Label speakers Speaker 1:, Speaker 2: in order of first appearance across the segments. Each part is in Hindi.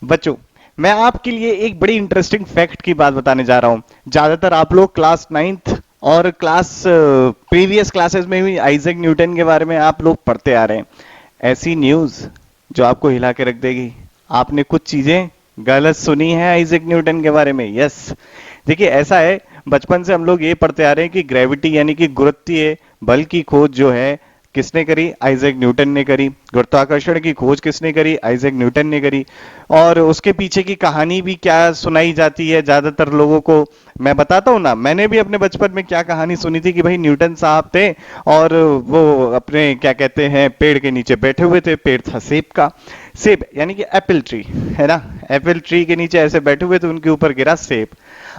Speaker 1: बच्चों, मैं आपके लिए एक बड़ी इंटरेस्टिंग फैक्ट की बात बताने जा रहा हूं। ज्यादातर आप लोग क्लास नाइन्थ और क्लास प्रीवियस क्लासेस में भी आइजैक न्यूटन के बारे में आप लोग पढ़ते आ रहे हैं। ऐसी न्यूज जो आपको हिला के रख देगी। आपने कुछ चीजें गलत सुनी है आइजैक न्यूटन के बारे में। यस, देखिए ऐसा है, बचपन से हम लोग ये पढ़ते आ रहे हैं कि ग्रेविटी यानी कि गुरुत्वीय बल की खोज जो है किसने करी? आइजैक न्यूटन ने करी। गुरुत्वाकर्षण की खोज किसने करी? आइजैक न्यूटन ने करी। और उसके पीछे की कहानी भी क्या सुनाई जाती है ज्यादातर लोगों को? मैं बताता हूँ ना, मैंने भी अपने बचपन में क्या कहानी सुनी थी कि भाई न्यूटन साहब थे और वो अपने क्या कहते हैं पेड़ के नीचे बैठे हुए थे। पेड़ था सेब का। सेब यानी कि एप्पल ट्री, है ना? एप्पल ट्री के नीचे ऐसे बैठे हुए थे, उनके ऊपर गिरा सेब।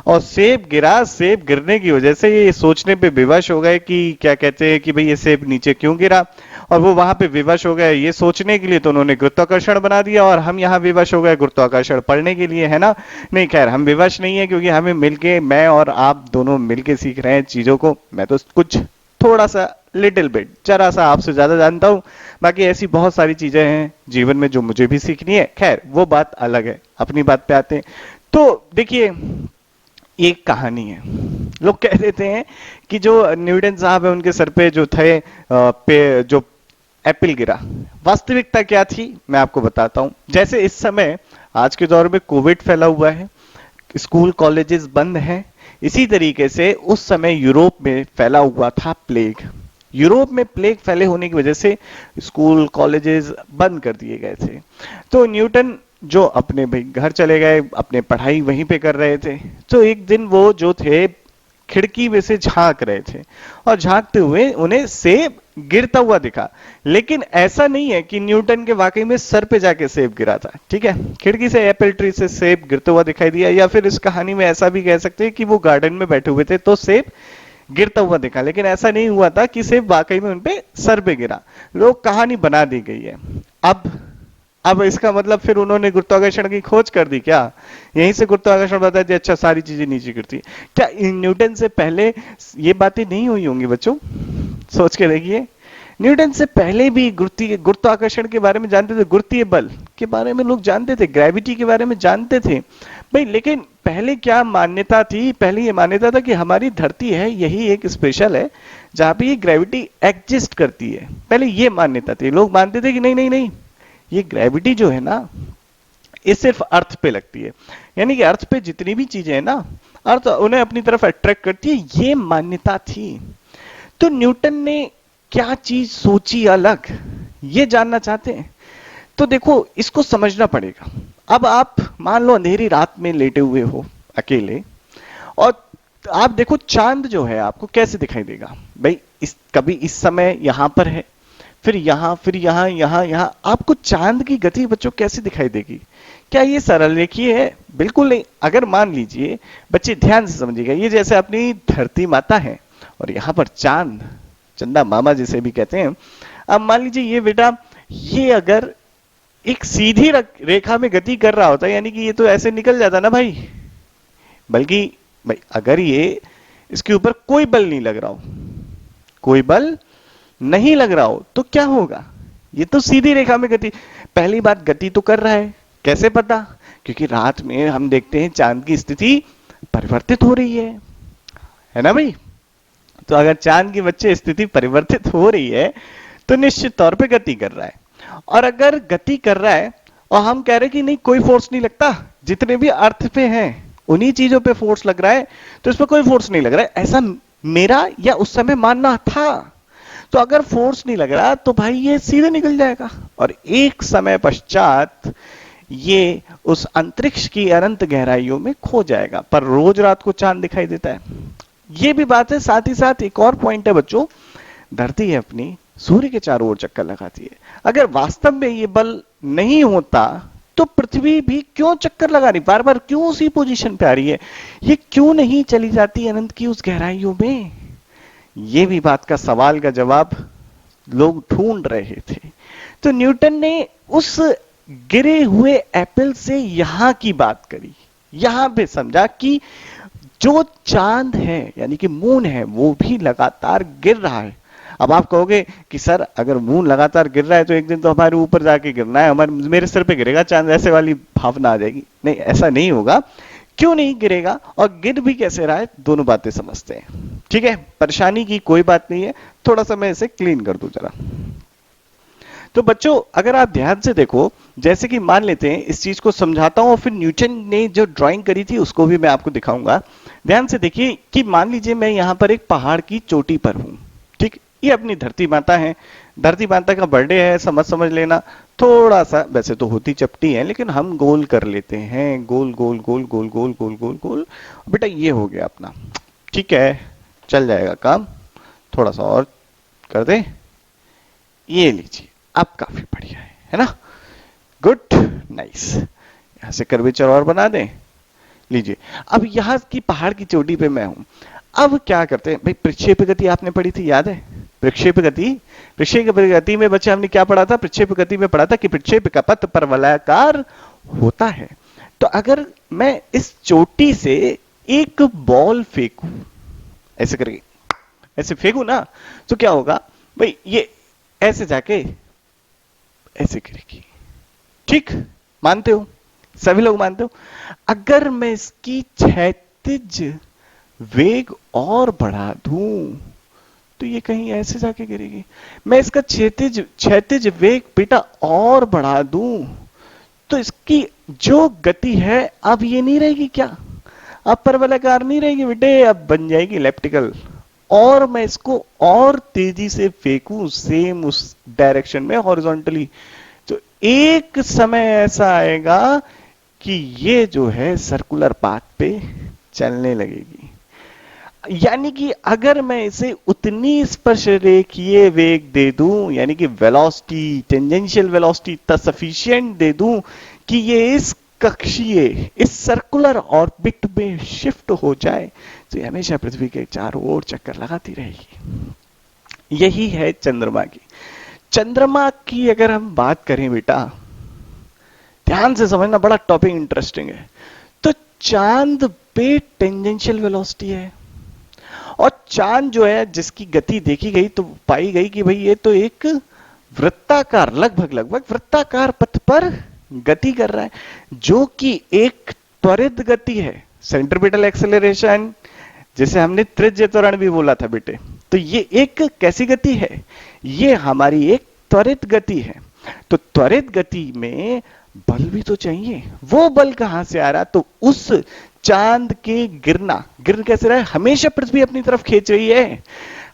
Speaker 1: और सेब गिरा, सेब गिरने की वजह से ये सोचने पे विवश हो गए कि क्या कहते हैं कि भाई ये सेब नीचे क्यों गिरा। और वो वहां पे विवश हो गए ये सोचने के लिए, तो उन्होंने गुरुत्वाकर्षण बना दिया। और हम यहाँ विवश हो गए गुरुत्वाकर्षण पढ़ने के लिए, है ना? नहीं, खैर हम विवश नहीं है, क्योंकि हमें मिलके, मैं और आप दोनों मिलके सीख रहे हैं चीजों को। मैं तो कुछ थोड़ा सा, लिटिल बिट, जरा सा आपसे ज्यादा जानता हूँ। बाकी ऐसी बहुत सारी चीजें हैं जीवन में जो मुझे भी सीखनी है। खैर वो बात अलग है, अपनी बात पे आते हैं। तो देखिए, एक कहानी है। लोग कह देते हैं कि जो न्यूटन साहब है उनके सर पे जो थे जो एप्पल गिरा, वास्तविकता क्या थी मैं आपको बताता हूं। जैसे इस समय आज के दौर में कोविड फैला हुआ है, स्कूल कॉलेजेस बंद हैं, इसी तरीके से उस समय यूरोप में फैला हुआ था प्लेग। यूरोप में प्लेग फैले होने की वजह से स्कूल कॉलेजेस बंद कर दिए गए थे। तो न्यूटन जो अपने भाई घर चले गए, अपने पढ़ाई वहीं पे कर रहे थे। तो एक दिन वो जो थे खिड़की में से झांक रहे थे, और झांकते हुए उन्हें सेब गिरता हुआ दिखा। लेकिन ऐसा नहीं है कि न्यूटन के वाकई में सर पे जाके सेब गिरा था, ठीक है? खिड़की से एप्पल ट्री से सेब गिरता हुआ दिखाई दिया, या फिर इस कहानी में ऐसा भी कह सकते हैं कि वो गार्डन में बैठे हुए थे तो सेब गिरता हुआ दिखा। लेकिन ऐसा नहीं हुआ था कि सेब वाकई में उनपे सर पे गिरा। लोग कहानी बना दी गई है। अब अब इसका मतलब फिर उन्होंने गुरुत्वाकर्षण की खोज कर दी क्या? यहीं से गुरुत्वाकर्षण बता दिया, अच्छा सारी चीजें नीचे गिरती है क्या? न्यूटन से पहले ये बातें नहीं हुई होंगी बच्चों? सोच के देखिए, न्यूटन से पहले भी गुरुत्वाकर्षण के बारे में जानते थे, गुरुत्वीय बल के बारे में लोग जानते थे, ग्रेविटी के बारे में जानते थे भाई। लेकिन पहले क्या मान्यता थी? पहले ये मान्यता था कि हमारी धरती है, यही एक स्पेशल है जहां पे ये ग्रेविटी एग्जिस्ट करती है। पहले ये मान्यता थी। लोग मानते थे कि नहीं नहीं नहीं, ये ग्रेविटी जो है ना, ये सिर्फ अर्थ पे लगती है, यानी कि अर्थ पे जितनी भी चीजें हैं ना, अर्थ उन्हें अपनी तरफ अट्रैक्ट करती है, ये मान्यता थी। तो न्यूटन ने क्या चीज सोची अलग, ये जानना चाहते हैं? तो देखो, इसको समझना पड़ेगा। अब आप मान लो अंधेरी रात में लेटे हुए हो अकेले, और आप देखो चांद जो है आपको कैसे दिखाई देगा भाई? कभी इस समय यहां पर है, फिर यहां, फिर यहां, यहां, यहां। आपको चांद की गति बच्चों कैसे दिखाई देगी? क्या ये सरल रेखीय है? बिल्कुल नहीं। अगर मान लीजिए, बच्चे ध्यान से समझिएगा, ये जैसे अपनी धरती माता है और यहां पर चांद, चंदा मामा जिसे भी कहते हैं। अब मान लीजिए ये बेटा, ये अगर एक सीधी रेखा में गति कर रहा होता, यानी कि ये तो ऐसे निकल जाता ना भाई। बल्कि भाई अगर ये, इसके ऊपर कोई बल नहीं लग रहा हो, कोई बल नहीं लग रहा हो, तो क्या होगा? ये तो सीधी रेखा में गति, पहली बात गति तो कर रहा है। कैसे पता? क्योंकि रात में हम देखते हैं चांद की स्थिति परिवर्तित हो रही है ना भाई? तो अगर चांद की बच्चे स्थिति परिवर्तित हो रही है, तो निश्चित तौर पे गति कर रहा है। और अगर गति कर रहा है और हम कह रहे हैं कि नहीं कोई फोर्स नहीं लगता, जितने भी अर्थ पे हैं उन्हीं चीजों पे फोर्स लग रहा है, तो इस पर कोई फोर्स नहीं लग रहा है, ऐसा मेरा या उस समय मानना था। तो अगर फोर्स नहीं लग रहा तो भाई ये सीधे निकल जाएगा, और एक समय पश्चात ये उस अंतरिक्ष की अनंत गहराइयों में खो जाएगा। पर रोज रात को चांद दिखाई देता है, ये भी बात है। साथ ही साथ एक और पॉइंट है बच्चों, धरती है अपनी सूर्य के चारों ओर चक्कर लगाती है। अगर वास्तव में ये बल नहीं होता तो पृथ्वी भी क्यों चक्कर लगा रही, बार बार क्यों उसी पोजीशन पे आ रही है? ये क्यों नहीं चली जाती अनंत की उस गहराइयों में? ये भी बात का सवाल का जवाब लोग ढूंढ रहे थे। तो न्यूटन ने उस गिरे हुए एप्पल से यहां की बात करी, यहां पे समझा कि जो चांद है यानी कि मून है वो भी लगातार गिर रहा है। अब आप कहोगे कि सर अगर मून लगातार गिर रहा है तो एक दिन तो हमारे ऊपर जाके गिरना है, हमारे मेरे सिर पे गिरेगा चांद, ऐसे वाली भावना आ जाएगी। नहीं, ऐसा नहीं होगा। क्यों नहीं गिरेगा और गिर भी कैसे रहा है, दोनों बातें समझते हैं। ठीक है, परेशानी की कोई बात नहीं है, थोड़ा सा मैं इसे क्लीन कर दूं जरा। तो बच्चों अगर आप ध्यान से देखो, जैसे कि मान लेते हैं, इस चीज को समझाता हूं और फिर न्यूटन ने जो ड्राइंग करी थी उसको भी मैं आपको दिखाऊंगा। ध्यान से देखिए कि मान लीजिए मैं यहां पर एक पहाड़ की चोटी पर हूं। ठीक, ये अपनी धरती माता है, धरती माता का बर्थडे है, समझ समझ लेना। थोड़ा सा वैसे तो होती चपटी है लेकिन हम गोल कर लेते हैं, गोल गोल गोल गोल गोल गोल गोल गोल। बेटा ये हो गया अपना, ठीक है, चल जाएगा काम। थोड़ा सा और कर दे, ये लीजिए, अब काफी बढ़िया है ना? Good, nice. यहां से कर्वेचर और बना दें, लीजिए। अब यहां की पहाड़ की चोटी पे मैं हूं। अब क्या करते हैं भाई, प्रक्षेप गति आपने पढ़ी थी, याद है? प्रक्षेप गति, प्रक्षेप गति में बच्चे हमने क्या पढ़ा था? प्रक्षेप गति में पढ़ा था कि प्रक्षेप का पथ परवलयाकार होता है। तो अगर मैं इस चोटी से एक बॉल फेंकूं, ऐसे करके ऐसे फेंकूं ना, तो क्या होगा भाई, ये ऐसे जाके ऐसे गिरेगी। ठीक, मानते हो? सभी लोग मानते हो? अगर मैं इसकी क्षैतिज वेग और बढ़ा दूं तो ये कहीं ऐसे जाके गिरेगी। मैं इसका क्षैतिज क्षैतिज वेग बेटा और बढ़ा दूं तो इसकी जो गति है अब ये नहीं रहेगी क्या? अब परवलयाकार नहीं रहेगी बेटे, अब बन जाएगी इलिप्टिकल। और मैं इसको और तेजी से फेंकूं सेम उस डायरेक्शन में हॉरिजॉन्टली, तो एक समय ऐसा आएगा कि ये जो है सर्कुलर पाथ पे चलने लगेगी। यानी कि अगर मैं इसे उतनी स्पर्श रेखीय वेग दे दूं, यानी कि वेलोसिटी, टेंजेंशियल वेलोसिटी इतना सफिशिएंट दे दूं कि ये इस कक्षीय, इस सर्कुलर ऑर्बिट में शिफ्ट हो जाए, तो ये हमेशा पृथ्वी के चारों ओर चक्कर लगाती रहेगी। यही है चंद्रमा की। चंद्रमा की अगर हम बात करें बेटा, ध्यान से समझना, बड़ा टॉपिक इंटरेस्टिंग है। तो चांद पे टेंजेंशियल वेलोसिटी है, और चांद जो है जिसकी गति देखी गई तो पाई गई कि भाई ये तो एक वृत्ताकार, लगभग लगभग वृत्ताकार पथ पर गति कर रहा है, जो कि एक त्वरित गति है, सेंट्रीपिटल एक्सेलरेशन, जिसे हमने त्रिज्य त्वरण भी बोला था बेटे। तो ये एक कैसी गति है? ये हमारी एक त्वरित गति है। तो त्वरित गति में बल भी तो चाहिए, वो बल कहां से आ रहा? तो उस चांद के गिरना, गिर कैसे रहा है? हमेशा पृथ्वी अपनी तरफ खींच रही है,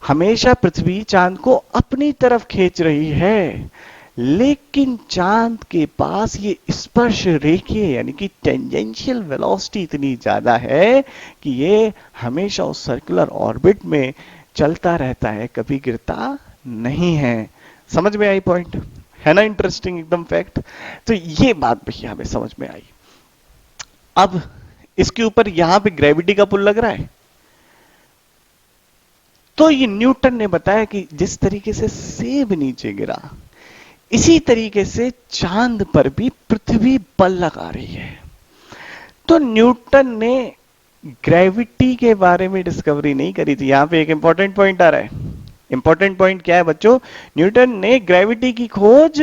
Speaker 1: हमेशा पृथ्वी चांद को अपनी तरफ खींच रही है, लेकिन चांद के पास ये स्पर्श रेखीय यानी कि टेंजेंशियल वेलोसिटी इतनी ज्यादा है कि ये हमेशा उस सर्कुलर ऑर्बिट में चलता रहता है, कभी गिरता नहीं है। समझ में आई पॉइंट? है ना इंटरेस्टिंग एकदम फैक्ट? तो ये बात भैया हमें समझ में आई। अब इसके ऊपर यहां पे ग्रेविटी का पुल लग रहा है, तो ये न्यूटन ने बताया कि जिस तरीके से सेब नीचे गिरा, इसी तरीके से चांद पर भी पृथ्वी बल लगा रही है। तो न्यूटन ने ग्रेविटी के बारे में डिस्कवरी नहीं करी थी। यहां पे एक इंपॉर्टेंट पॉइंट आ रहा है। इंपॉर्टेंट पॉइंट क्या है बच्चों? न्यूटन ने ग्रेविटी की खोज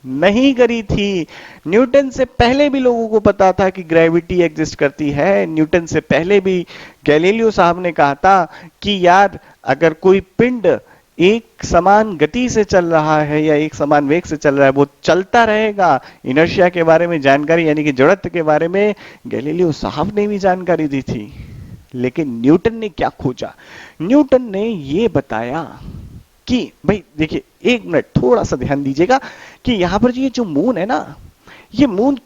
Speaker 1: नहीं करी थी। न्यूटन से पहले भी लोगों को पता था कि ग्रेविटी एग्जिस्ट करती है। न्यूटन से पहले भी गैलीलियो साहब ने कहा था कि यार अगर कोई पिंड एक समान गति से चल रहा है या एक समान वेग से चल रहा है, वो चलता रहेगा। इनर्शिया के बारे में जानकारी यानी कि जड़त्व के बारे में गैलीलियो साहब ने भी जानकारी दी थी। लेकिन न्यूटन ने क्या खोजा? न्यूटन ने ये बताया कि भाई देखिए, एक मिनट थोड़ा सा ध्यान दीजिएगा कि यहां पर ये जो मून है ना, ये मून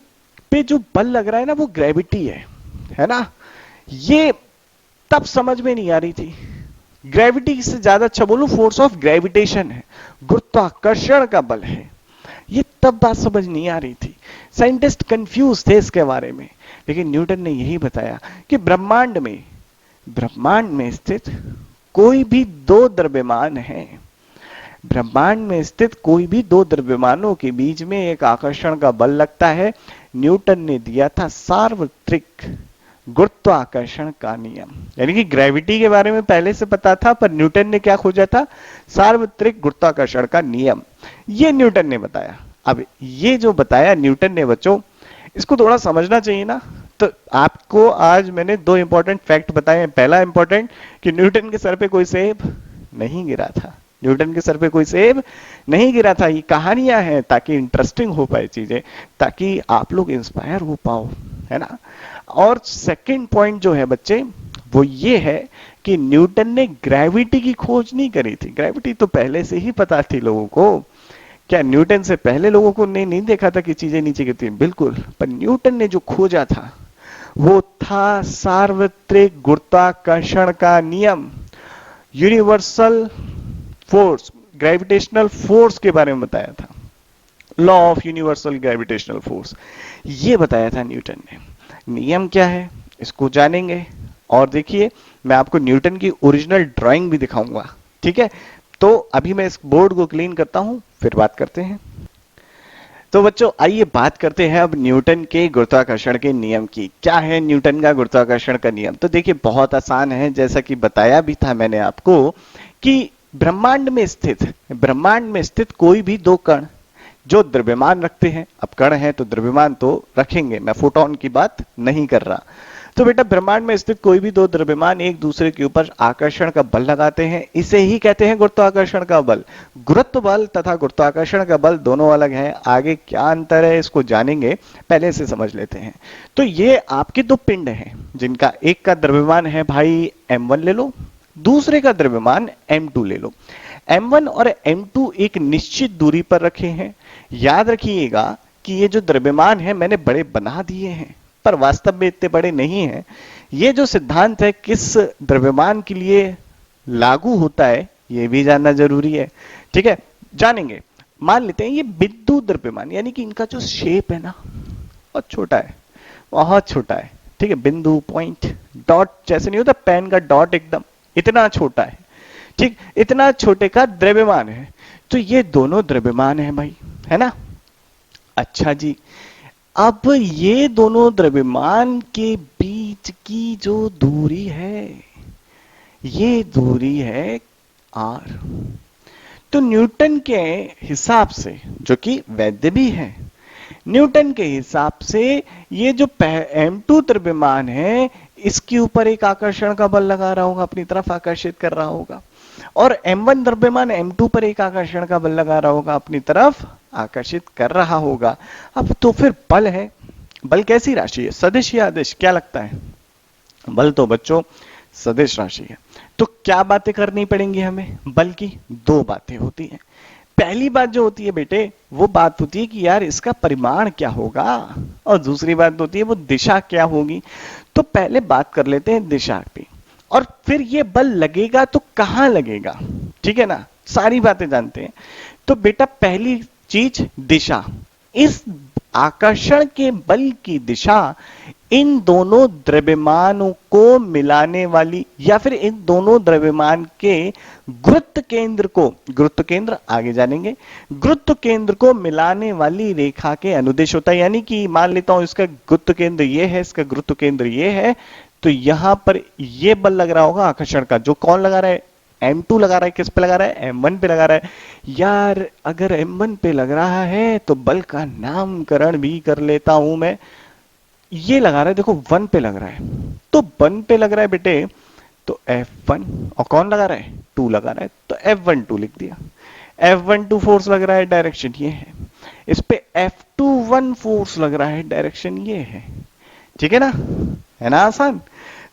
Speaker 1: पे जो बल लग रहा है ना, वो ग्रेविटी है ना? ये तब समझ में नहीं आ रही थी। ग्रेविटी से ज्यादा अच्छा बोलूं, फोर्स ऑफ ग्रेविटेशन है, गुरुत्वाकर्षण का बल है। ये तब बात समझ नहीं आ रही थी, साइंटिस्ट कंफ्यूज थे इसके बारे में। लेकिन न्यूटन ने यही बताया कि ब्रह्मांड में स्थित कोई भी दो द्रव्यमान है, ब्रह्मांड में स्थित कोई भी दो द्रव्यमानों के बीच में एक आकर्षण का बल लगता है। न्यूटन ने दिया था सार्वत्रिक गुरुत्वाकर्षण का नियम, यानी कि ग्रेविटी के बारे में पहले से पता था, पर न्यूटन ने क्या खोजा था? सार्वत्रिक गुरुत्वाकर्षण का नियम। ये न्यूटन ने बताया। अब ये जो बताया न्यूटन ने बच्चों, इसको थोड़ा समझना चाहिए ना। तो आपको आज मैंने दो इंपॉर्टेंट फैक्ट बताए हैं। पहला इंपॉर्टेंट कि न्यूटन के सर पे कोई सेब नहीं गिरा था, न्यूटन के सर पे कोई सेब नहीं गिरा था। ये कहानियां हैं ताकि इंटरेस्टिंग हो पाए चीजें, ताकि आप लोग इंस्पायर हो पाओ, है ना। और सेकंड पॉइंट जो है बच्चे, वो ये है कि न्यूटन ने ग्रेविटी की खोज नहीं करी थी। ग्रेविटी तो पहले से ही पता थी लोगों को। क्या न्यूटन से पहले लोगों को ने नहीं देखा था कि चीजें नीचे गिरती हैं? बिल्कुल। पर न्यूटन ने जो खोजा था वो था सार्वत्रिक गुरुत्वाकर्षण का नियम, यूनिवर्सल फोर्स, ग्रेविटेशनल फोर्स के बारे में बताया था। Law of universal gravitational force, ये बताया था न्यूटन ने। नियम क्या है इसको जानेंगे। और देखिए, मैं आपको न्यूटन की ओरिजिनल ड्राइंग भी दिखाऊंगा, ठीक है। तो अभी मैं इस बोर्ड को क्लीन करता हूं, फिर बात करते हैं। तो बच्चों आइए बात करते हैं अब न्यूटन के गुरुत्वाकर्षण के नियम की। क्या है न्यूटन का गुरुत्वाकर्षण का नियम? तो देखिए बहुत आसान है, जैसा कि बताया भी था मैंने आपको कि ब्रह्मांड में स्थित कोई भी दो कण जो द्रव्यमान रखते हैं, अब कण है तो द्रव्यमान तो रखेंगे, मैं फोटोन की बात नहीं कर रहा। तो बेटा ब्रह्मांड में स्थित कोई भी दो द्रव्यमान एक दूसरे के ऊपर आकर्षण का बल लगाते हैं, इसे ही कहते हैं गुरुत्वाकर्षण का बल। गुरुत्व बल तथा गुरुत्वाकर्षण का बल दोनों अलग हैं। आगे क्या अंतर है इसको जानेंगे, पहले से समझ लेते हैं। तो ये आपके दो पिंड हैं जिनका एक का द्रव्यमान है भाई m1 ले लो, दूसरे का द्रव्यमान m2 ले लो। m1 और m2 एक निश्चित दूरी पर रखे हैं। याद रखिएगा कि ये जो द्रव्यमान है मैंने बड़े बना दिए हैं, पर वास्तव में इतने बड़े नहीं हैं। ये जो सिद्धांत है किस द्रव्यमान के लिए लागू होता है ये भी जानना जरूरी है, ठीक है। जानेंगे। मान लेते हैं ये बिंदु द्रव्यमान, यानी कि इनका जो शेप है ना बहुत छोटा है, बहुत छोटा है, ठीक है। बिंदु, पॉइंट, डॉट जैसे नहीं होता पेन का डॉट, एकदम इतना छोटा है, ठीक। इतना छोटे का द्रव्यमान है। तो ये दोनों द्रव्यमान है भाई, है ना। अच्छा जी, अब ये दोनों द्रव्यमान के बीच की जो दूरी है ये दूरी है r। तो न्यूटन के हिसाब से, जो कि वैध भी है, न्यूटन के हिसाब से ये जो m2 द्रव्यमान है इसके ऊपर एक आकर्षण का बल लगा रहा होगा, अपनी तरफ आकर्षित कर रहा होगा, और m1 द्रव्यमान m2 पर एक आकर्षण का बल लगा रहा होगा, अपनी तरफ आकर्षित कर रहा होगा। अब तो फिर बल है, बल कैसी राशि है, सदिश या अदिश, क्या लगता है? बल तो बच्चों सदिश राशि है। तो क्या बातें करनी पड़ेंगी हमें? बल की दो बातें होती हैं। पहली बात जो होती है बेटे, वो बात होती है कि यार इसका परिमाण क्या होगा, और दूसरी बात होती है वो दिशा क्या होगी। तो पहले बात कर लेते हैं दिशा की, और फिर ये बल लगेगा तो कहां लगेगा, ठीक है ना। सारी बातें जानते हैं। तो बेटा पहली चीज दिशा, इस आकर्षण के बल की दिशा इन दोनों द्रव्यमानों को मिलाने वाली, या फिर इन दोनों द्रव्यमान के गुरुत्व केंद्र को, गुरुत्व केंद्र आगे जानेंगे, गुरुत्व केंद्र को मिलाने वाली रेखा के अनुदिश होता है। यानी कि मान लेता हूं इसका गुरुत्व केंद्र ये है, इसका गुरुत्व केंद्र ये है, तो यहां पर ये बल लग रहा होगा आकर्षण का, जो कौन लगा रहा है, m2 लगा रहा है। किस पे लगा रहा है? m1 पे लगा रहा है। यार अगर m1 पे लग रहा है तो बल का नामकरण भी कर लेता हूं मैं। ये लगा रहा है, देखो 1 पे लग रहा है, तो 1 पे लग रहा है बेटे, तो F1, और कौन लगा रहा है, 2 लगा रहा है, तो F12 लिख दिया। F12 फोर्स लग रहा है, डायरेक्शन ये है। इस पे F21 फोर्स लग रहा है, डायरेक्शन ये है, ठीक है ना आसान।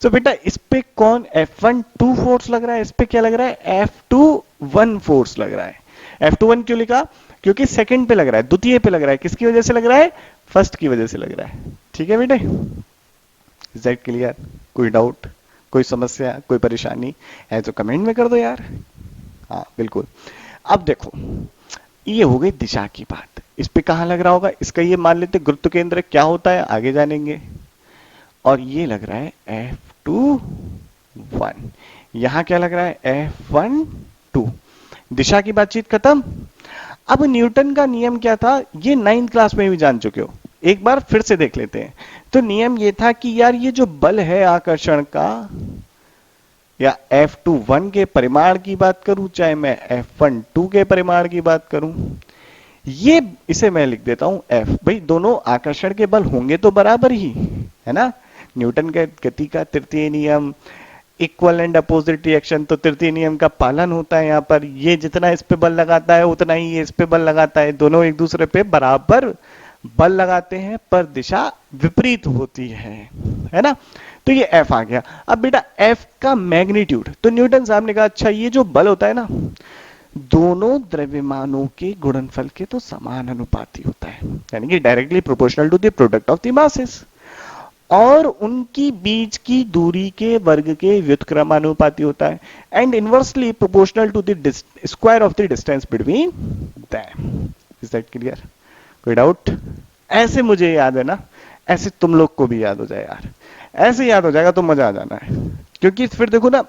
Speaker 1: तो बेटा इस पे कौन F12 फोर्स लग रहा है, इस पे क्या लग रहा है, F21 फोर्स लग रहा है। F21 क्यों लिखा? क्योंकि सेकंड पे लग रहा है, द्वितीय पे लग रहा है। किसकी वजह से लग रहा है? फर्स्ट की वजह से लग रहा है, ठीक है बेटे। Is that clear? कोई डाउट, कोई समस्या, कोई परेशानी है तो कमेंट में कर दो यार। हाँ बिल्कुल। अब देखो ये हो गई दिशा की बात, इस पे कहां लग रहा होगा, इसका ये मान लेते गुरुत्व केंद्र क्या होता है, आगे जानेंगे। और ये लग रहा है F21, यहां क्या लग रहा है, F12। दिशा की बातचीत खत्म। अब न्यूटन का नियम क्या था, ये 9th क्लास में भी जान चुके हो। एक बार फिर से देख लेते हैं। तो नियम ये था कि यार ये जो बल है आकर्षण का, या F21 के परिमाण की बात करूं, चाहे मैं F12 के परिमाण की बात करूं, ये इसे मैं लिख देता हूं F। भाई दोनों आकर्षण के बल होंगे तो बराबर ही, है ना। न्यूटन के गति का तृतीय नियम, इक्वल एंड अपोजिट रिएक्शन, तो तृतीय नियम का पालन होता है यहाँ पर। ये जितना इस पे बल लगाता है उतना ही ये इस पे बल लगाता है, दोनों एक दूसरे पे बराबर बल लगाते हैं पर दिशा विपरीत होती है ना। तो ये F आ गया। अब बेटा F का मैग्नीट्यूड, तो न्यूटन साहब ने कहा अच्छा ये जो बल होता है ना, दोनों द्रव्यमानों के गुणनफल के तो समान अनुपाती होता है, यानी कि directly proportional to the product of the masses, और उनकी बीच की दूरी के वर्ग के व्युत्क्रमानुपाती होता है, and inversely proportional to the square of the distance between them. Is that clear? कोई डाउट? ऐसे मुझे याद है ना, ऐसे तुम लोग को भी याद हो जाए यार, ऐसे याद हो जाएगा तो मजा आ जाना है। क्योंकि फिर देखो ना,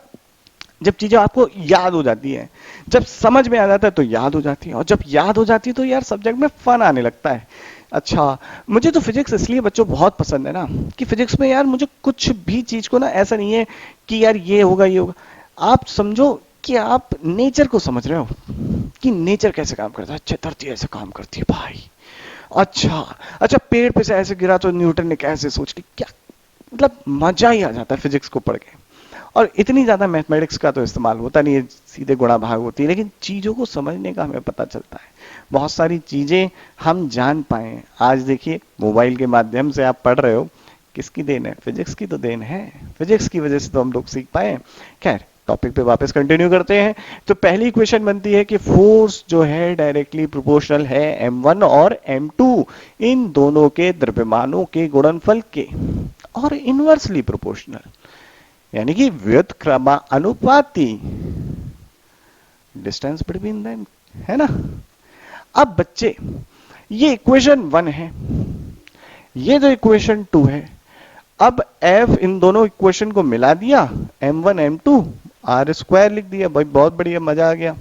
Speaker 1: जब चीजें आपको याद हो जाती है, जब समझ में आ जाता है तो याद हो जाती है, और जब याद हो जाती है तो यार सब्जेक्ट में फन आने लगता है। अच्छा, मुझे तो फिजिक्स इसलिए बच्चों बहुत पसंद है ना, कि फिजिक्स में यार मुझे कुछ भी चीज को ना ऐसा नहीं है कि यार ये होगा ये होगा। आप समझो कि आप नेचर को समझ रहे हो कि नेचर कैसे काम करता है। अच्छा, धरती ऐसे काम करती है भाई, अच्छा अच्छा, पेड़ पे से ऐसे गिरा तो न्यूटन ने कैसे सोच ली, क्या मतलब मजा ही आ जाता है फिजिक्स को पढ़ के। और इतनी ज्यादा मैथमेटिक्स का तो इस्तेमाल होता नहीं है, सीधे गुणा भाग होती है, लेकिन चीजों को समझने का हमें पता चलता है, बहुत सारी चीजें हम जान पाए। आज देखिए मोबाइल के माध्यम से आप पढ़ रहे हो, किसकी देन है? फिजिक्स की तो देन है, फिजिक्स की वजह से तो हम लोग सीख पाए। खैर, टॉपिक पे वापस कंटिन्यू करते हैं। तो पहली क्वेश्चन बनती है कि फोर्स जो है डायरेक्टली प्रोपोर्शनल है m1 और m2 इन दोनों के द्रव्यमानों के गुणनफल के, और इनवर्सली प्रोपोर्शनल यानी कि व्युत्क्रमानुपाती डिस्टेंस बिटवीन देम, है ना। अब बच्चे ये इक्वेशन 1 है, ये जो इक्वेशन 2 है, अब F इन दोनों इक्वेशन को मिला दिया, m1 m2 r स्क्वायर लिख दिया, भाई बहुत बढ़िया, मजा आ गया।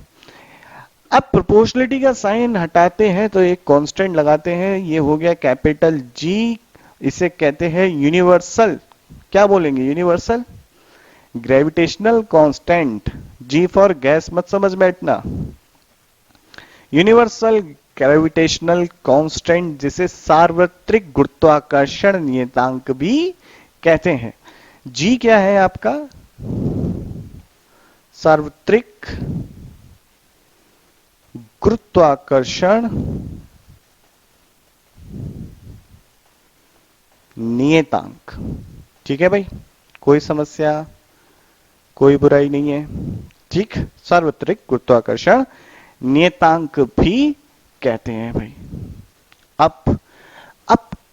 Speaker 1: अब प्रोपोर्शनलिटी का साइन हटाते हैं तो एक कांस्टेंट लगाते हैं, ये हो गया कैपिटल G, इसे कहते हैं यूनिवर्सल, क्या बोलेंगे? Universal gravitational constant. G for gas मत समझ बैठना, यूनिवर्सल ग्रेविटेशनल कांस्टेंट, जिसे सार्वत्रिक गुरुत्वाकर्षण नियतांक भी कहते हैं। G क्या है आपका? सार्वत्रिक गुरुत्वाकर्षण नियतांक। ठीक है भाई, कोई समस्या, कोई बुराई नहीं है, ठीक। सार्वत्रिक गुरुत्वाकर्षण नियतांक भी कहते हैं भाई। अब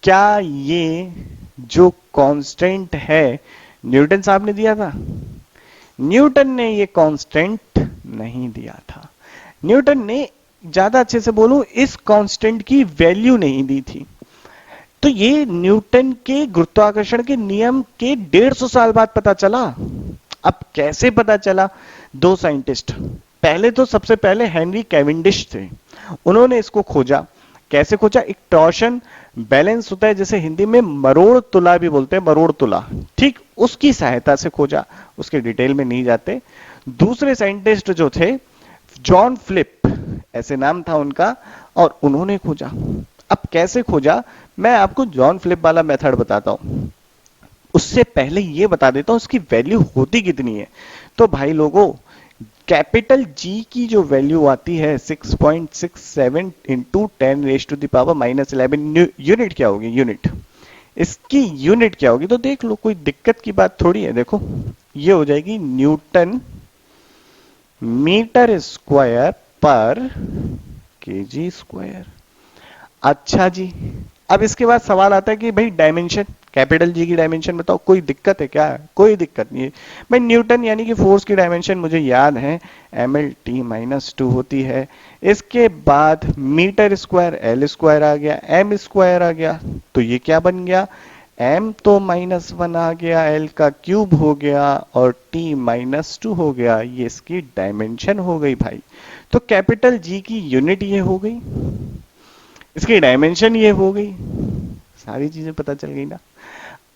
Speaker 1: क्या ये जो कांस्टेंट है न्यूटन साहब ने दिया था? न्यूटन ने ये कांस्टेंट नहीं दिया था। न्यूटन ने, ज्यादा अच्छे से बोलूं, इस कांस्टेंट की वैल्यू नहीं दी थी। तो ये न्यूटन के गुरुत्वाकर्षण के नियम के 150 साल बाद पता चला। अब कैसे पता चला? दो साइंटिस्ट, पहले तो सबसे पहले हेनरी कैवेंडिश थे, उन्होंने इसको खोजा। कैसे खोजा? एक टॉर्शन बैलेंस होता है, जैसे हिंदी में मरोड़ तुला भी बोलते हैं, मरोड़ तुला, ठीक, उसकी सहायता से खोजा, उसके डिटेल में नहीं जाते। दूसरे साइंटिस्ट जो थे जॉन फिलिप, ऐसे नाम था उनका, और उन्होंने खोजा। अब कैसे खोजा, मैं आपको जॉन फिलिप वाला मेथड बताता हूं, उससे पहले ये बता देता हूं उसकी वैल्यू होती कितनी है। तो भाई लोगों, कैपिटल G की जो वैल्यू आती है 6.67 इंटू 10⁻⁻11 यूनिट क्या होगी? यूनिट, इसकी यूनिट क्या होगी? तो देख लो, कोई दिक्कत की बात थोड़ी है। देखो, ये हो जाएगी न्यूटन मीटर स्क्वायर पर केजी स्क्वायर। अच्छा जी, अब इसके बाद सवाल आता है कि भाई डायमेंशन, कैपिटल G की डायमेंशन बताओ, कोई दिक्कत है क्या? कोई दिक्कत नहीं है भाई। न्यूटन यानी कि फोर्स की डायमेंशन मुझे याद है mL/T-2 होती है। इसके बाद मीटर स्क्वायर L स्क्वायर आ गया, m स्क्वायर आ गया, तो ये क्या बन गया? m तो -1 आ गया, L का क्यूब हो गया, और T-2 हो गया। ये इसकी डायमेंशन हो गई भाई। तो कैपिटल G की यूनिट ये हो गई, इसकी डायमेंशन ये हो गई, सारी चीजें पता चल गई ना।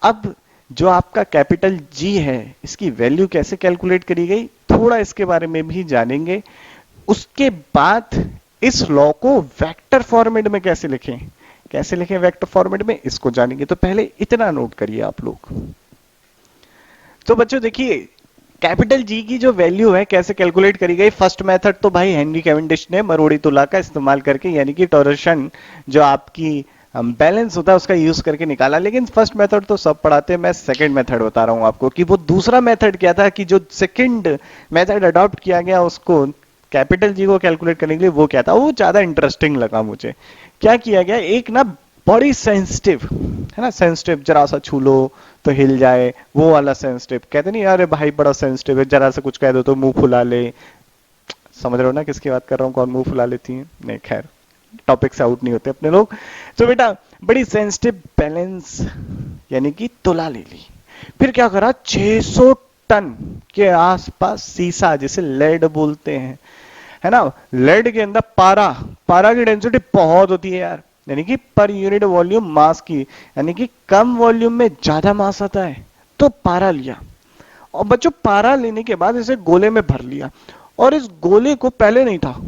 Speaker 1: अब जो आपका कैपिटल जी है, इसकी वैल्यू कैसे कैलकुलेट करी गई, थोड़ा इसके बारे में भी जानेंगे। उसके बाद इस लॉ को वेक्टर फॉर्मेट में कैसे लिखें, कैसे लिखें वेक्टर फॉर्मेट में, इसको जानेंगे। तो पहले इतना नोट करिए आप लोग। तो बच्चों देखिए, कैपिटल जी की जो वैल्यू है कैसे कैलकुलेट करी गई। फर्स्ट मेथड तो भाई हेनरी कैवेंडिश ने मरोड़ी तुला का इस्तेमाल करके, यानी कि टॉरशन जो आपकी बैलेंस होता है उसका यूज करके निकाला। लेकिन फर्स्ट मेथड तो सब पढ़ाते हैं, मैं सेकंड मेथड बता रहा हूं आपको कि वो दूसरा मेथड क्या था, कि जो सेकंड मेथड अडॉप्ट किया गया उसको कैपिटल जी को कैलकुलेट करने के लिए, वो क्या था, वो ज्यादा इंटरेस्टिंग लगा मुझे। क्या किया गया, एक ना बड़ी सेंसिटिव है ना, सेंसिटिव, जरा सा छू लो तो हिल जाए, वो वाला सेंसिटिव। कहते नहीं अरे भाई बड़ा सेंसिटिव है, जरा सा कुछ कह दो तो मुंह फुला ले। समझ रहे हो ना किसकी बात कर रहा हूँ, कौन मुंह फुला लेती है, नहीं खैर टॉपिक से आउट नहीं होते अपने लोग। तो बेटा बड़ी सेंसिटिव बैलेंस यानी कि तुला ले ली। फिर क्या करा, 600 टन के आसपास सीसा, जिसे लेड बोलते हैं, है ना, लेड के अंदर पारा, पारा की डेंसिटी बहुत होती है यार, यानी कि पर यूनिट वॉल्यूम मास की, यानी कि कम वॉल्यूम में ज्यादा मास आता है, तो पारा लिया। और बच्चों पारा लेने के बाद इसे गोले में भर लिया, और इस गोले को पहले नहीं था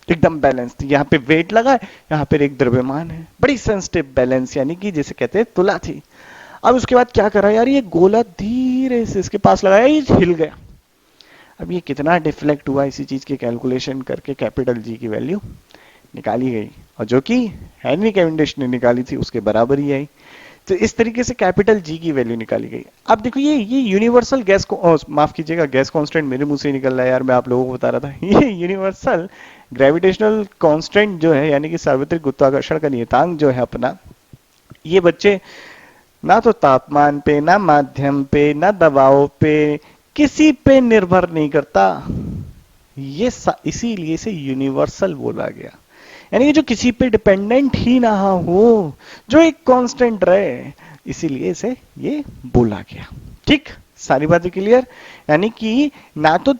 Speaker 1: एकदम बैलेंस, यहाँ पे वेट लगा है, यहाँ पे एक द्रव्यमान है, बड़ी सेंसिटिव बैलेंस, यानी कि जिसे कहते हैं तुला थी। अब उसके बाद क्या करा यार, ये गोला धीरे से इसके पास लगाया, ये हिल गया। अब ये कितना डिफ्लेक्ट हुआ, इसी चीज की कैलकुलेशन करके कैपिटल जी की वैल्यू निकाली गई, और जो कि हेनरी कैवेंडिश ने निकाली थी उसके बराबर ही आई। तो इस तरीके से कैपिटल जी की वैल्यू निकाली गई। अब देखो ये यूनिवर्सल गैस को, माफ कीजिएगा गैस कांस्टेंट मेरे मुंह से निकल रहा है यार, मैं आप लोगों को बता रहा था, ये यूनिवर्सल ग्रेविटेशनल कांस्टेंट जो है, यानी कि सार्वत्रिक गुरुत्वाकर्षण का नियतांक जो है अपना, ये बच्चे ना तो तापमान पे, ना माध्यम पे, ना दबाव पे, किसी पे निर्भर नहीं करता। ये इसीलिए इसे यूनिवर्सल बोला गया, यानी कि जो किसी पे डिपेंडेंट ही ना हो, जो एक कांस्टेंट रहे, इसीलिए इसे ये बोला गया। ठीक, सारी बातें क्लियर। यानी कि ना तो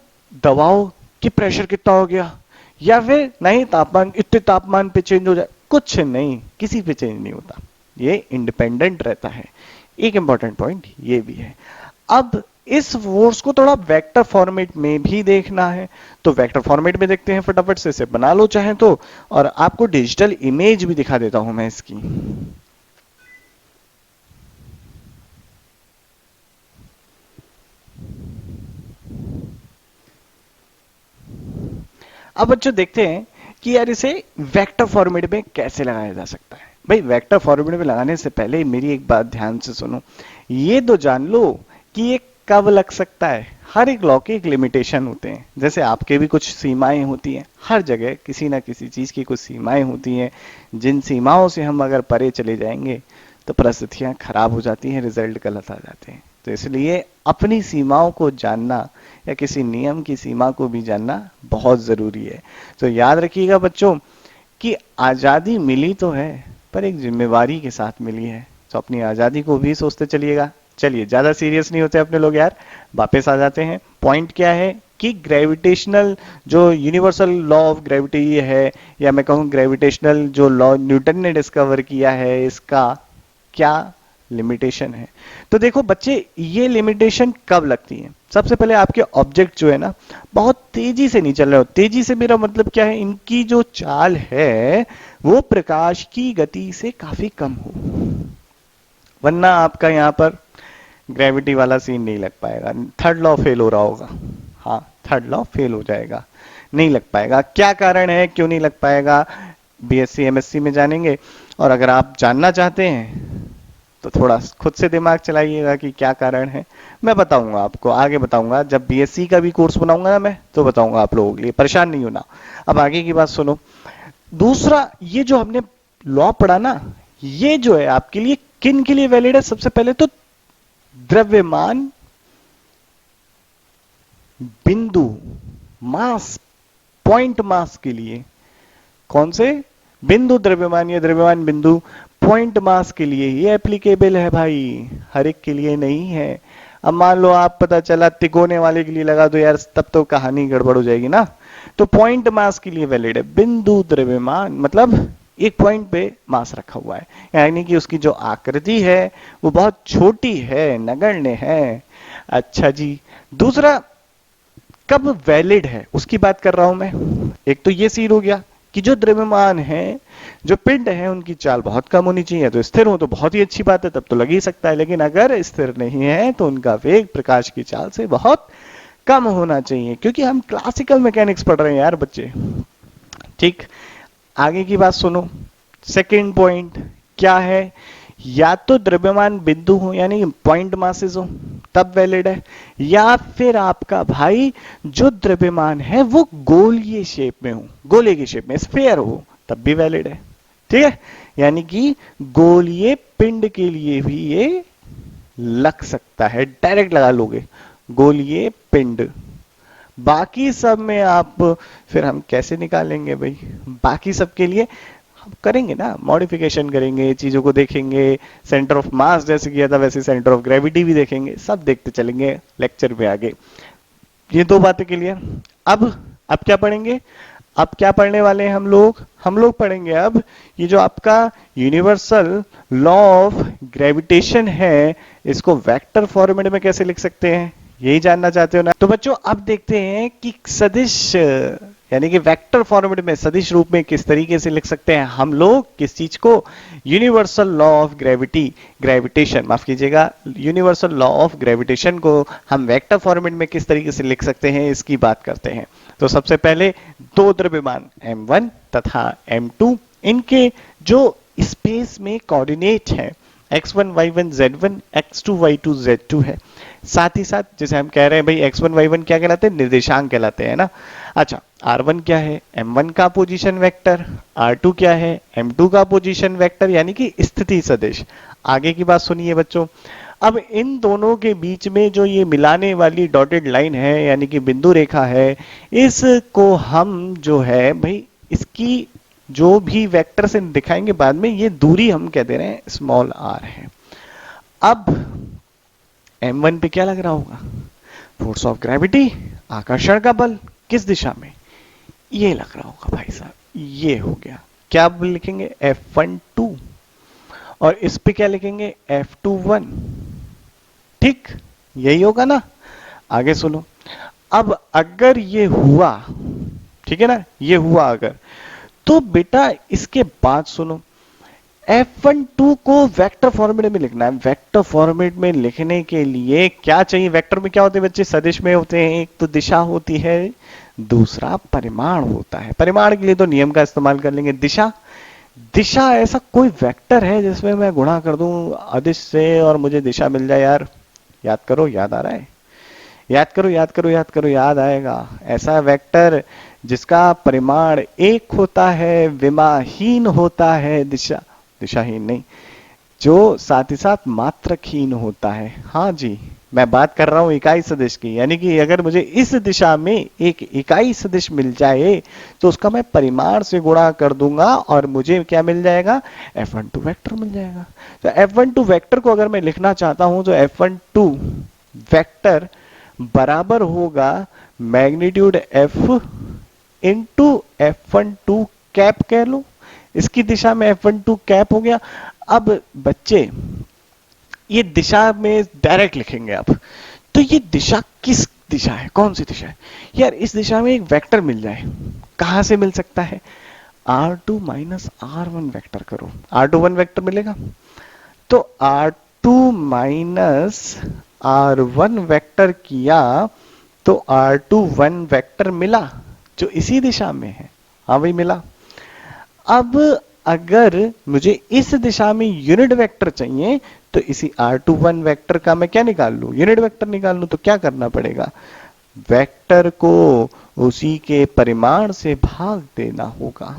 Speaker 1: दबाव की प्रेशर कितना हो गया, या फिर नहीं तापमान, इतने तापमान पे चेंज हो जाए, कुछ नहीं, किसी पे चेंज नहीं होता, ये इंडिपेंडेंट रहता है। एक इंपॉर्टेंट पॉइंट ये भी है। अब इस फोर्स को थोड़ा वेक्टर फॉर्मेट में भी देखना है, तो वेक्टर फॉर्मेट में देखते हैं, फटाफट से इसे बना लो चाहे तो, और आपको डिजिटल इमेज भी दिखा देता हूं मैं इसकी। अब बच्चों देखते हैं कि यार इसे वेक्टर फॉर्मेट में कैसे लगाया जा सकता है। भाई वेक्टर फॉर्मेट में लगाने से पहले मेरी एक बात ध्यान से सुनो, ये तो जान लो कि ये कब लग सकता है। हर एक लॉ के एक लिमिटेशन होते हैं, जैसे आपके भी कुछ सीमाएं होती हैं, हर जगह किसी ना किसी चीज की कुछ सीमाएं होती हैं, जिन सीमाओं से हम अगर परे चले जाएंगे तो परिस्थितियां खराब हो जाती हैं, रिजल्ट गलत आ जाते हैं। तो इसलिए अपनी सीमाओं को जानना या किसी नियम की सीमा को भी जानना बहुत जरूरी है। तो याद रखिएगा बच्चों कि आजादी मिली तो है, पर एक जिम्मेवारी के साथ मिली है, तो अपनी आजादी को भी सोचते चलिएगा। चलिए ज्यादा सीरियस नहीं होते अपने लोग यार, वापस आ जाते हैं। पॉइंट क्या है कि ग्रेविटेशनल जो यूनिवर्सल लॉ ऑफ ग्रेविटी है, या मैं कहूँ ग्रेविटेशनल जो लॉ न्यूटन ने डिस्कवर किया है, इसका क्या लिमिटेशन है। तो देखो बच्चे, ये लिमिटेशन कब लगती है, सबसे पहले आपके ऑब्जेक्ट जो है ना बहुत तेजी से नहीं चल रहे हो। तेजी से मेरा मतलब क्या है, इनकी जो चाल है वो प्रकाश की गति से काफी कम हो, वरना आपका यहाँ पर ग्रेविटी वाला सीन नहीं लग पाएगा, थर्ड लॉ फेल हो रहा होगा। हाँ, थर्ड लॉ फेल हो जाएगा, नहीं लग पाएगा। क्या कारण है, क्यों नहीं लग पाएगा, बीएससी एमएससी में जानेंगे। और अगर आप जानना चाहते हैं तो थोड़ा खुद से दिमाग चलाइएगा कि क्या कारण है, मैं बताऊंगा आपको, आगे बताऊंगा, जब बीएससी का भी कोर्स बनाऊंगा ना मैं, तो बताऊंगा आप लोगों के लिए, परेशान नहीं होना। अब आगे की बात सुनो। दूसरा, ये जो हमने लॉ पढ़ा ना, ये जो है आपके लिए किन के लिए वैलिड है, सबसे पहले तो द्रव्यमान बिंदु मास, पॉइंट मास के लिए। कौन से, बिंदु द्रव्यमान या द्रव्यमान बिंदु पॉइंट मास के लिए ये एप्लीकेबल है भाई, हर एक के लिए नहीं है। अब मान लो आप पता चला तिकोने वाले के लिए लगा दो यार, तब तो कहानी गड़बड़ हो जाएगी ना। तो पॉइंट मास के लिए वैलिड है, बिंदु द्रव्यमान मतलब एक पॉइंट पे मास रखा हुआ है, यानी कि उसकी जो आकृति है वो बहुत छोटी है, नगण्य है। अच्छा जी, दूसरा, कब वैलिड है उसकी बात कर रहा हूं मैं। एक तो ये सीन हो गया कि जो द्रव्यमान है, जो पिंड है, उनकी चाल बहुत कम होनी चाहिए। तो स्थिर हो तो बहुत ही अच्छी बात है, तब तो लग ही सकता है। लेकिन अगर स्थिर नहीं है तो उनका वेग प्रकाश की चाल से बहुत कम होना चाहिए, क्योंकि हम क्लासिकल मैकेनिक्स पढ़ रहे हैं यार बच्चे। ठीक, आगे की बात सुनो। सेकंड पॉइंट क्या है, या तो द्रव्यमान बिंदु हो यानी पॉइंट मासेस हो तब वैलिड है, या फिर आपका भाई जो द्रव्यमान है वो गोलीय शेप में हो, गोले की शेप में, स्फीयर हो, तब भी वैलिड है। ठीक है, यानी कि गोलीय पिंड के लिए भी ये लग सकता है, डायरेक्ट लगा लोगे गोलीय पिंड। बाकी सब में आप, फिर हम कैसे निकालेंगे भाई, बाकी सब के लिए हम करेंगे ना, मॉडिफिकेशन करेंगे, चीजों को देखेंगे, सेंटर ऑफ मास जैसे किया था वैसे सेंटर ऑफ ग्रेविटी भी देखेंगे, सब देखते चलेंगे लेक्चर पे आगे। ये दो बातें क्लियर। अब क्या पढ़ेंगे, अब क्या पढ़ने वाले हैं हम लोग पढ़ेंगे अब ये जो आपका यूनिवर्सल लॉ ऑफ ग्रेविटेशन है, इसको वेक्टर फॉर्मेट में कैसे लिख सकते हैं, यही जानना चाहते हो ना। तो बच्चों अब देखते हैं कि सदिश यानी कि वेक्टर फॉर्मेट में सदिश रूप में किस तरीके से लिख सकते हैं हम लोग किस चीज को, यूनिवर्सल लॉ ऑफ ग्रेविटेशन, माफ कीजिएगा, यूनिवर्सल लॉ ऑफ ग्रेविटेशन को हम वेक्टर फॉर्मेट में किस तरीके से लिख सकते हैं, इसकी बात करते हैं। तो सबसे पहले दो द्रव्यमान m1 तथा m2, इनके जो स्पेस में कोऑर्डिनेट है x1 y1 z1, x2 y2 z2 है। साथ ही साथ जैसे हम कह रहे हैं भाई x1 y1 क्या कहलाते हैं, निर्देशांक कहलाते हैं ना। अच्छा, r1 क्या है, m1 का पोजीशन वेक्टर, r2 क्या है, m2 का पोजीशन वेक्टर, यानी कि स्थिति सदिश। आगे की बात सुनिए बच्चों, अब इन दोनों के बीच में जो ये मिलाने वाली डॉटेड लाइन है यानी कि बिंदु रेखा है, इसको हम जो है भाई इसकी जो भी वेक्टर से दिखाएंगे बाद में, ये दूरी हम कह दे रहे हैं स्मॉल r है। अब m1 पे क्या लग रहा होगा, फोर्स ऑफ ग्रेविटी, आकर्षण का बल, किस दिशा में, ये लग रहा होगा भाई साहब, ये हो गया। क्या लिखेंगे F12, और इस पे क्या लिखेंगे F21। ठीक, यही होगा ना। आगे सुनो, अब अगर ये हुआ, ठीक है ना, ये हुआ अगर, तो बेटा इसके बाद सुनो, F12 को वेक्टर फॉर्मेट में लिखना है। वेक्टर फॉर्मेट में लिखने के लिए क्या चाहिए, वेक्टर में क्या होते हैं बच्चे, सदिश में होते हैं, एक तो दिशा होती है, दूसरा परिमाण होता है। परिमाण के लिए तो नियम का इस्तेमाल कर लेंगे। दिशा, दिशा ऐसा कोई वेक्टर है जिसमें मैं गुणा कर दूं अदिश से और मुझे दिशा मिल जाए यार, याद करो, याद आ रहा है, याद करो याद करो याद करो, याद आएगा। ऐसा वेक्टर जिसका परिमाण एक होता है, विमाहीन होता है, दिशाहीन नहीं, जो साथ ही साथ मात्रकहीन होता है। हाँ जी, मैं बात कर रहा हूं इकाई सदिश की, यानी कि अगर मुझे इस दिशा में एक इकाई सदिश मिल जाए तो उसका मैं परिमाण से गुणा कर दूंगा और मुझे क्या मिल जाएगा, F12 वेक्टर मिल जाएगा। तो F12 वेक्टर को अगर मैं लिखना चाहता हूं तो F12 वेक्टर बराबर होगा magnitude F into F12 cap कह लो, इसकी दिशा में F12 कैप हो गया। अब बच्चे ये दिशा में डायरेक्ट लिखेंगे आप, तो ये दिशा किस दिशा है, कौन सी दिशा है यार, इस दिशा में एक वेक्टर मिल जाए, कहां से मिल सकता है, R2 माइनस R1 वेक्टर करो, R21 वेक्टर मिलेगा। तो R2 माइनस R1 वेक्टर किया तो R21 वेक्टर मिला जो इसी दिशा में है। हाँ भाई मिला। अब अगर मुझे इस दिशा में यूनिट वेक्टर चाहिए तो इसी R21 वेक्टर का मैं क्या निकाल लूं, यूनिट वेक्टर निकाल लूं। तो क्या करना पड़ेगा, वेक्टर को उसी के परिमाण से भाग देना होगा।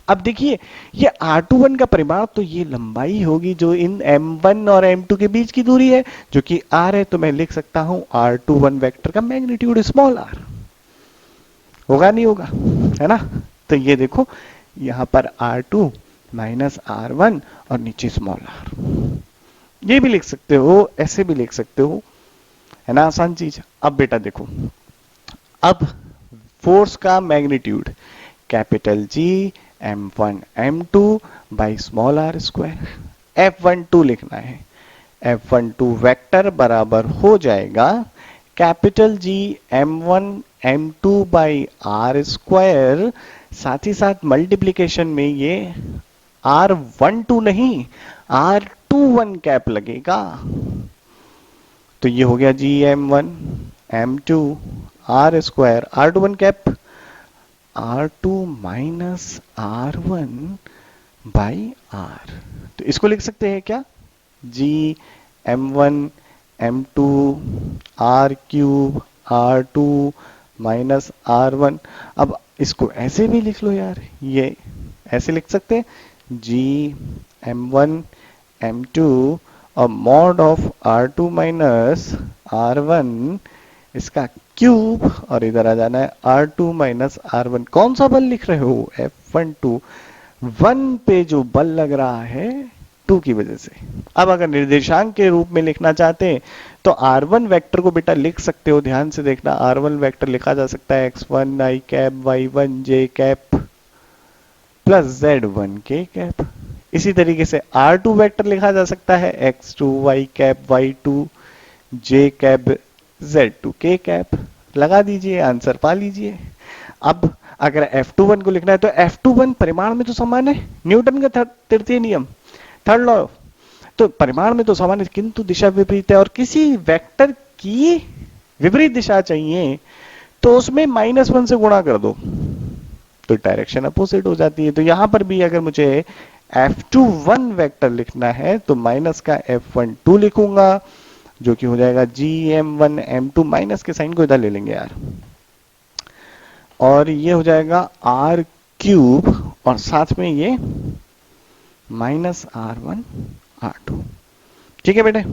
Speaker 1: अब देखिए ये R21 का परिमाण तो ये लंबाई होगी जो इन M1 और M2 के बीच की दूरी है जो कि R है, तो मैं लिख सकता हूं R21 वेक्टर का मैग्नीट्यूड स्मॉल r होगा, नहीं होगा, है ना। तो ये देखो यहां पर R2 माइनस R1 और नीचे स्मॉल r, ये भी लिख सकते हो, ऐसे भी लिख सकते हो, है ना, आसान चीज। अब बेटा देखो, अब फोर्स का magnitude capital G m1 m2 by small r square. f12 लिखना है। f12 वेक्टर बराबर हो जाएगा capital G m1 m2 by r square, साथ ही साथ मल्टीप्लीकेशन में ये r12 नहीं r21 कैप लगेगा। तो ये हो गया G m1 m2 r square r21 cap r2 minus r1 by r। तो इसको लिख सकते हैं क्या, जी m1 m2 r cube r2 minus r1। अब इसको ऐसे भी लिख लो यार, ये ऐसे लिख सकते हैं, जी m1 m2 और mod of r2 minus r1 इसका क्यूब, और इधर आ जाना है r2 माइनस r1। कौन सा बल लिख रहे हो, f12। 1 पे जो बल लग रहा है 2 की वजह से। अब अगर निर्देशांक के रूप में लिखना चाहते हैं तो r1 वेक्टर को बेटा लिख सकते हो, ध्यान से देखना, r1 वेक्टर लिखा जा सकता है x1 i cap y1 j cap plus z1 k cap. इसी तरीके से r2 वेक्टर लिखा जा सकता है x2 y cap y2 j cap z2 k cap. लगा दीजिए, आंसर पा लीजिए। अब अगर F21 को लिखना है तो F21 परिमाण में तो समान है, न्यूटन का तृतीय नियम, थर्ड लॉ। तो परिमाण में तो समान है किंतु दिशा विपरीत है, और किसी वेक्टर की विपरीत दिशा चाहिए तो उसमें -1 से गुणा कर दो तो डायरेक्शन अपोजिट हो जाती है। तो यहां पर भी अगर मुझे F21 वेक्टर लिखना है तो माइनस का F12 लिखूंगा, जो कि हो जाएगा GM1 M2, माइनस के साइन को इधर ले लेंगे यार, और ये हो जाएगा R क्यूब और साथ में ये माइनस R1 R2। ठीक है बेटे,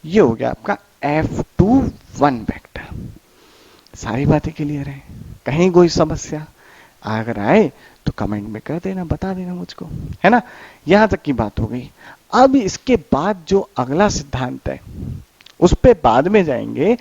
Speaker 1: ये हो गया आपका F21 वेक्टर। सारी बातें क्लियर है, कहीं कोई समस्या अगर आए तो कमेंट में कर देना, बता देना मुझको, है ना। यहां तक की बात हो गई। अब इसके बाद जो अगला सिद्धांत है उस पे बाद में जाएंगे,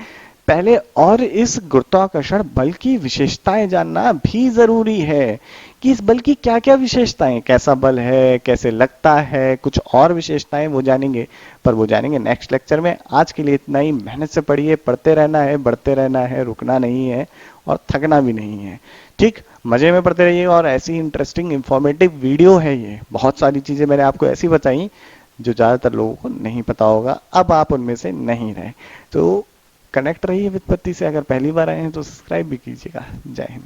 Speaker 1: पहले और इस गुरुत्वाकर्षण बल की विशेषताएं जानना भी जरूरी है कि इस बल की क्या क्या विशेषताएं, कैसा बल है, कैसे लगता है, कुछ और विशेषताएं वो जानेंगे, पर वो जानेंगे नेक्स्ट लेक्चर में। आज के लिए इतना ही, मेहनत से पढ़िए, पढ़ते रहना है, बढ़ते रहना है, रुकना नहीं है और थकना भी नहीं है। ठीक, मजे में पढ़ते रहिए। और ऐसी इंटरेस्टिंग इंफॉर्मेटिव वीडियो है ये, बहुत सारी चीजें मैंने आपको ऐसी बताई जो ज्यादातर लोगों को नहीं पता होगा। अब आप उनमें से नहीं रहे तो कनेक्ट रहिए वित्पत्ति से। अगर पहली बार आए हैं तो सब्सक्राइब भी कीजिएगा। जय हिंद।